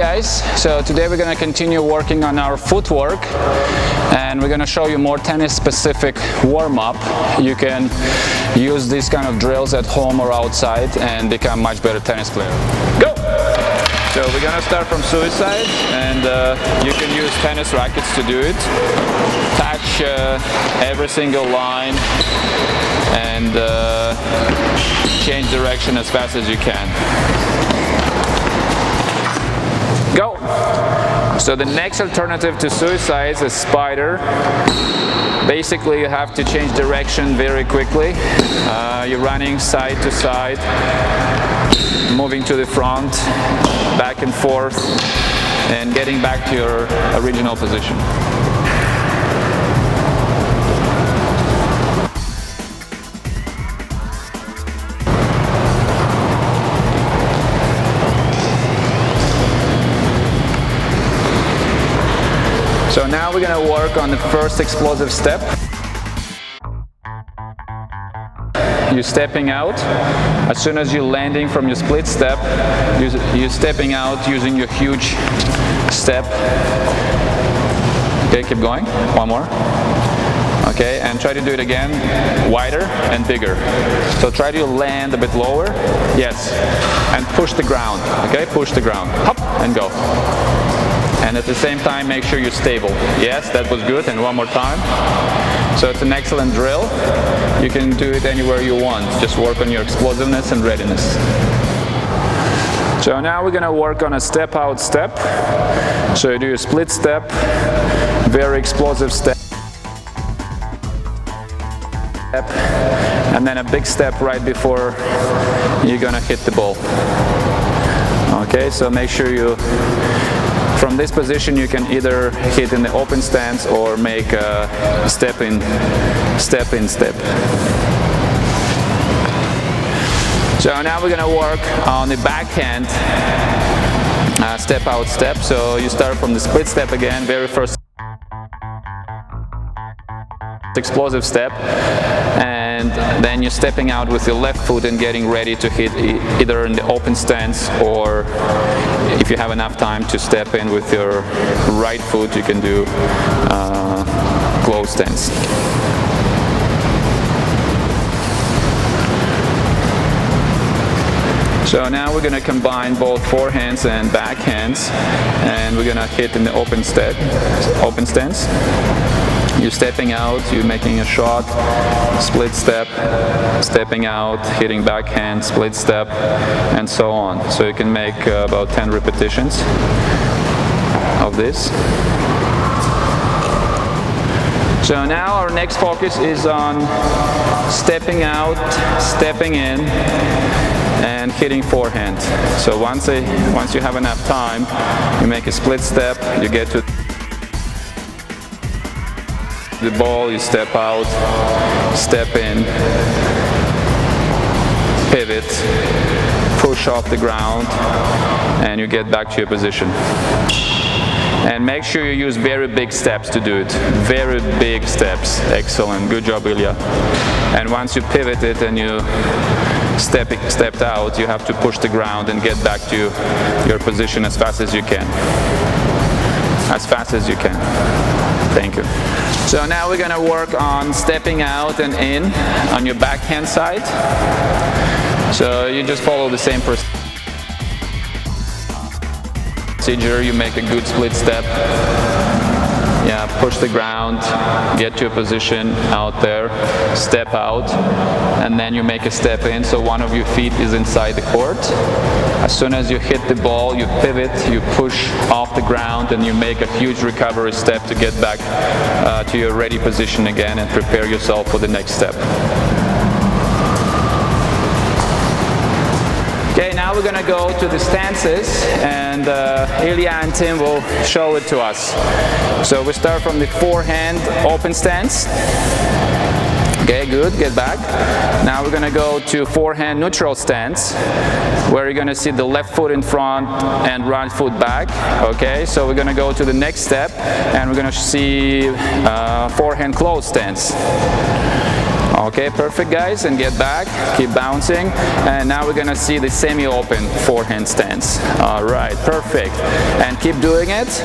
guys, so today we're going to continue working on our footwork and we're going to show you more tennis specific warm-up. You can use these kind of drills at home or outside and become much better tennis player. Go! So we're going to start from suicide and you can use tennis rackets to do it. Touch every single line and change direction as fast as you can. Go! So the next alternative to suicide is a spider. Basically you have to change direction very quickly. You're running side to side, moving to the front, back and forth, and getting back to your original position. So now we're going to work on the first explosive step. You're stepping out. As soon as you're landing from your split step, you're stepping out using your huge step. Okay, keep going. One more. Okay, and try to do it again, wider and bigger. So try to land a bit lower. Yes, and push the ground. Okay, push the ground. Hop, and go. And at the same time, make sure you're stable. Yes, that was good. And one more time. So it's an excellent drill. You can do it anywhere you want. Just work on your explosiveness and readiness. So now we're going to work on a step out step. So you do a split step, very explosive step, and then a big step right before you're going to hit the ball. Okay, so make sure you, from this position you can either hit in the open stance or make a step in, step. So now we're going to work on the backhand step out step. So you start from the split step again, very first explosive step, and then you're stepping out with your left foot and getting ready to hit either in the open stance, or if you have enough time to step in with your right foot, you can do closed stance. So now we're going to combine both forehands and backhands, and we're going to hit in the open stance. You're stepping out, you're making a shot, split step, stepping out, hitting backhand, split step, and so on. So you can make about 10 repetitions of this. So now our next focus is on stepping out, stepping in, and hitting forehand. So once you have enough time, you make a split step, you get to the ball, you step out, step in, pivot, push off the ground, and you get back to your position. And make sure you use very big steps to do it. Very big steps. Excellent. Good job, Ilya. And once you pivoted and you stepped out, you have to push the ground and get back to your position as fast as you can. As fast as you can. Thank you. So now we're going to work on stepping out and in on your backhand side. So you just follow the same procedure. You make a good split step. Yeah, push the ground, get to a position out there, step out, and then you make a step in, so one of your feet is inside the court. As soon as you hit the ball, you pivot, you push off the ground, and you make a huge recovery step to get back to your ready position again and prepare yourself for the next step. Okay, now we're going to go to the stances, and Ilya and Tim will show it to us. So we start from the forehand open stance. Okay, good, get back. Now we're going to go to forehand neutral stance, where you're going to see the left foot in front and right foot back. Okay, so we're going to go to the next step, and we're going to see forehand closed stance. Okay, perfect guys, and get back, keep bouncing, and now we're gonna see the semi-open forehand stance. All right, perfect, and keep doing it,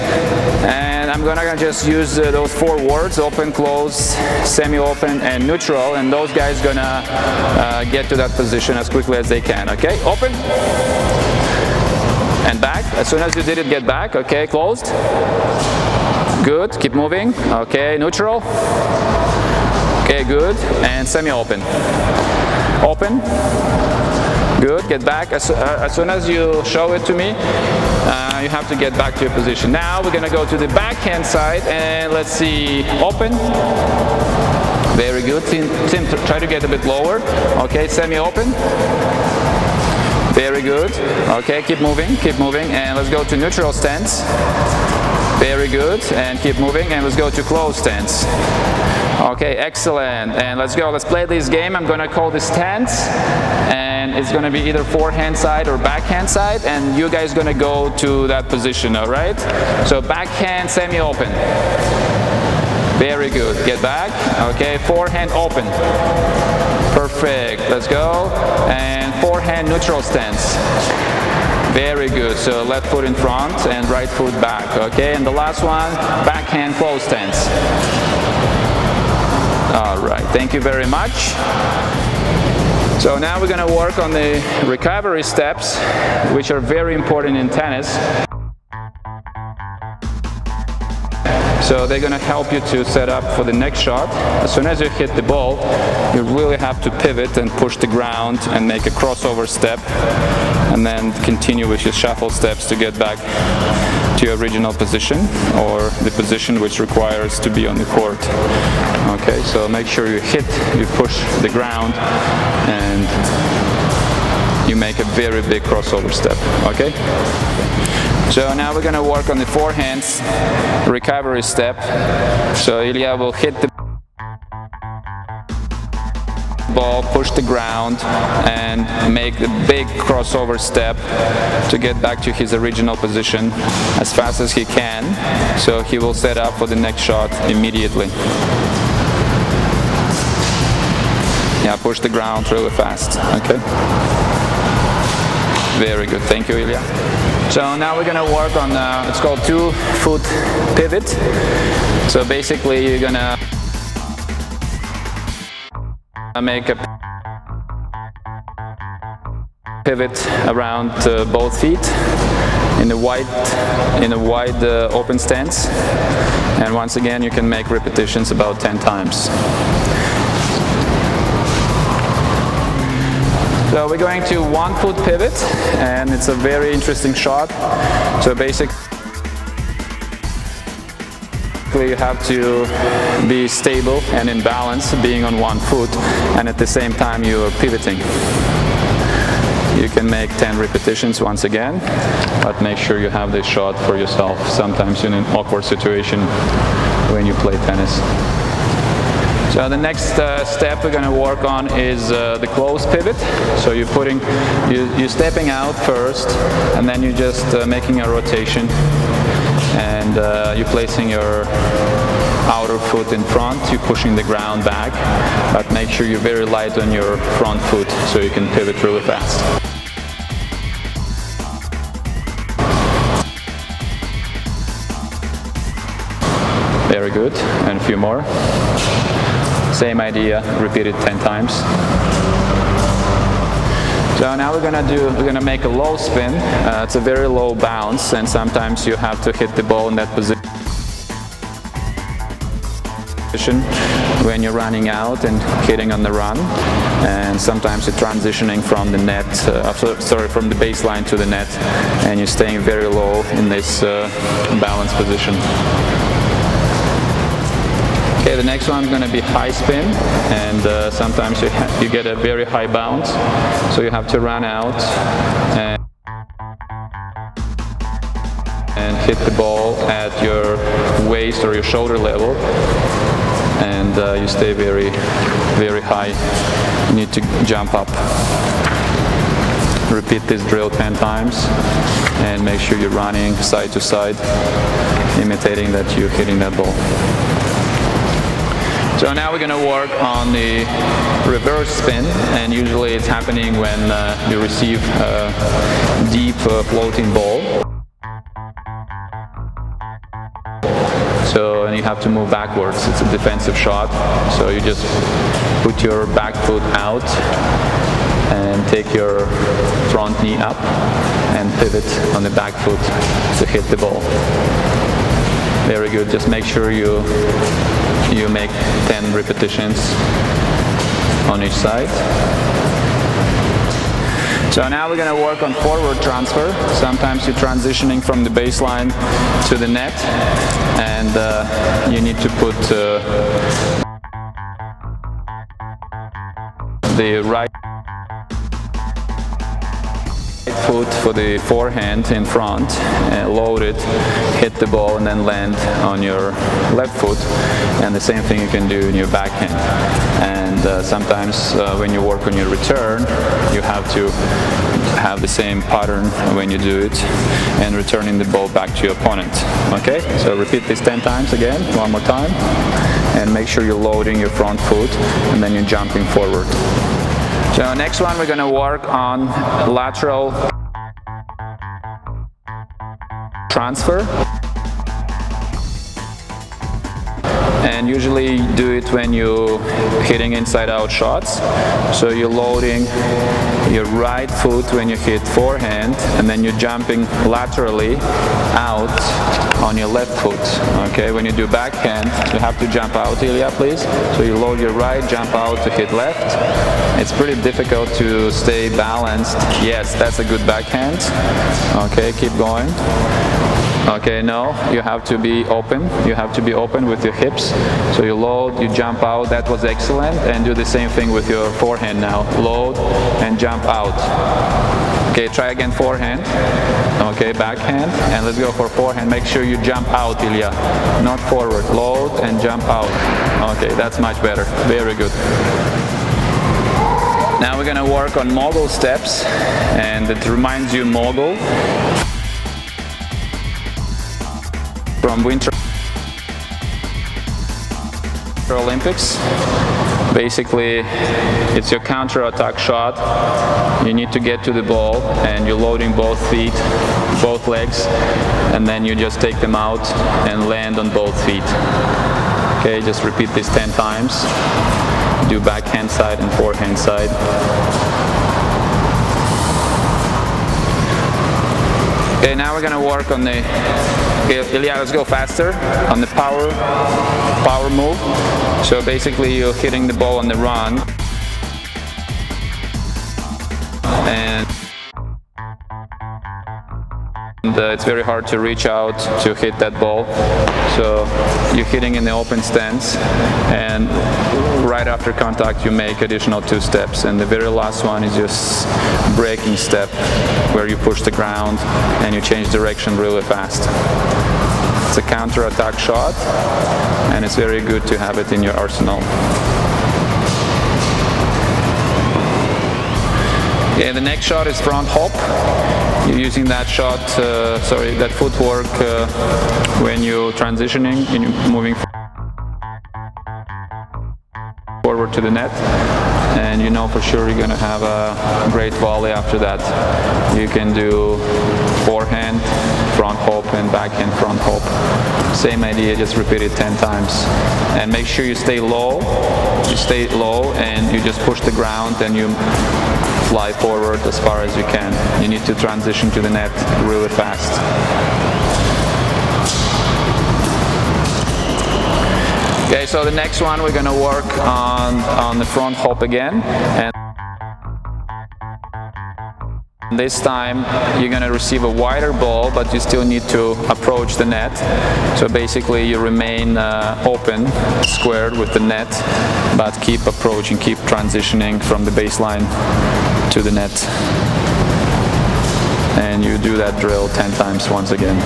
and I'm gonna just use those 4 words: open, close, semi-open, and neutral, and those guys gonna get to that position as quickly as they can. Okay, open, and back. As soon as you did it, get back. Okay, closed. Good, keep moving. Okay, neutral. Okay, good, and semi-open. Open. Good, get back. As soon as you show it to me, you have to get back to your position. Now we're gonna go to the backhand side, and let's see, open. Very good. Tim, try to get a bit lower. Okay, semi-open. Very good. Okay, keep moving, and let's go to neutral stance. Very good, and keep moving, and let's go to closed stance. Okay, excellent, and let's go. Let's play this game. I'm gonna call this stance, and it's gonna be either forehand side or backhand side, and you guys gonna go to that position, all right? So backhand semi-open. Very good, get back. Okay, forehand open. Perfect, let's go. And forehand neutral stance. Very good, so left foot in front and right foot back. Okay, and the last one, backhand close stance. All right, thank you very much. So now we're going to work on the recovery steps, which are very important in tennis. So they're going to help you to set up for the next shot. As soon as you hit the ball, you really have to pivot and push the ground and make a crossover step, and then continue with your shuffle steps to get back to your original position, or the position which requires to be on the court. Okay, so make sure you push the ground, and you make a very big crossover step. Okay? So now we're going to work on the forehands recovery step. So Ilya will hit the ball, push the ground, and make the big crossover step to get back to his original position as fast as he can. So he will set up for the next shot immediately. Yeah, push the ground really fast. Okay. Very good. Thank you, Ilya. So now we're going to work on, it's called 2-foot pivot. So basically you're going to make a pivot around both feet in a wide open stance. And once again, you can make repetitions about 10 times. So we're going to 1-foot pivot, and it's a very interesting shot. So basically you have to be stable and in balance, being on 1 foot, and at the same time you're pivoting. You can make 10 repetitions once again, but make sure you have this shot for yourself. Sometimes you're in an awkward situation when you play tennis. So the next step we're going to work on is the close pivot. So you're stepping out first, and then you're just making a rotation, and you're placing your outer foot in front. You're pushing the ground back, but make sure you're very light on your front foot so you can pivot really fast. Very good, and a few more. Same idea, repeat it 10 times. So now we're gonna make a low spin. It's a very low bounce, and sometimes you have to hit the ball in that position when you're running out and hitting on the run. And sometimes you're transitioning from the net, from the baseline to the net, and you're staying very low in this balance position. Okay, the next one is going to be high spin, and sometimes you get a very high bounce, so you have to run out and hit the ball at your waist or your shoulder level, and you stay very, very high. You need to jump up. Repeat this drill 10 times, and make sure you're running side to side, imitating that you're hitting that ball. So now we're going to work on the reverse spin, and usually it's happening when you receive a deep floating ball. So, and you have to move backwards. It's a defensive shot. So you just put your back foot out and take your front knee up and pivot on the back foot to hit the ball. Very good. Just make sure you make 10 repetitions on each side. So now we're going to work on forward transfer. Sometimes you're transitioning from the baseline to the net, and you need to put the right foot for the forehand in front, load it, hit the ball, and then land on your left foot. And the same thing you can do in your backhand. And sometimes when you work on your return, you have to have the same pattern when you do it, and returning the ball back to your opponent. Okay, so repeat this 10 times again, one more time, and make sure you're loading your front foot and then you're jumping forward. So next one, we're going to work on lateral transfer. And usually do it when you're hitting inside-out shots. So you're loading your right foot when you hit forehand, and then you're jumping laterally out on your left foot. Okay, when you do backhand, you have to jump out, Ilya, please. So you load your right, jump out to hit left. It's pretty difficult to stay balanced. Yes, that's a good backhand. Okay, keep going. Okay, no, you have to be open. You have to be open with your hips. So you load, you jump out. That was excellent. And do the same thing with your forehand now. Load and jump out. Okay, try again forehand. Okay, backhand. And let's go for forehand. Make sure you jump out, Ilya. Not forward. Load and jump out. Okay, that's much better. Very good. Now we're going to work on mogul steps. And it reminds you mogul from Winter Olympics. Basically, it's your counter-attack shot. You need to get to the ball, and you're loading both feet, both legs, and then you just take them out and land on both feet. Okay, just repeat this 10 times. Do backhand side and forehand side. Okay, now we're going to work on the, Ilya, let's go faster, on the power move. So basically you're hitting the ball on the run, and it's very hard to reach out to hit that ball. So you're hitting in the open stance, and right after contact you make additional 2 steps, and the very last one is just breaking step, where you push the ground and you change direction really fast. It's a counter-attack shot, and it's very good to have it in your arsenal. Okay, the next shot is front hop. You're using that shot, that footwork when you're transitioning and you're moving forward to the net, and you know for sure you're going to have a great volley after that. You can do forehand, front hop, and backhand front hop. Same idea, just repeat it 10 times. And make sure you stay low. You stay low and you just push the ground and you fly forward as far as you can. You need to transition to the net really fast. Okay, so the next one we're going to work on the front hop again, and this time you're going to receive a wider ball, but you still need to approach the net. So basically you remain open, squared with the net, but keep approaching, keep transitioning from the baseline to the net. And you do that drill 10 times once again.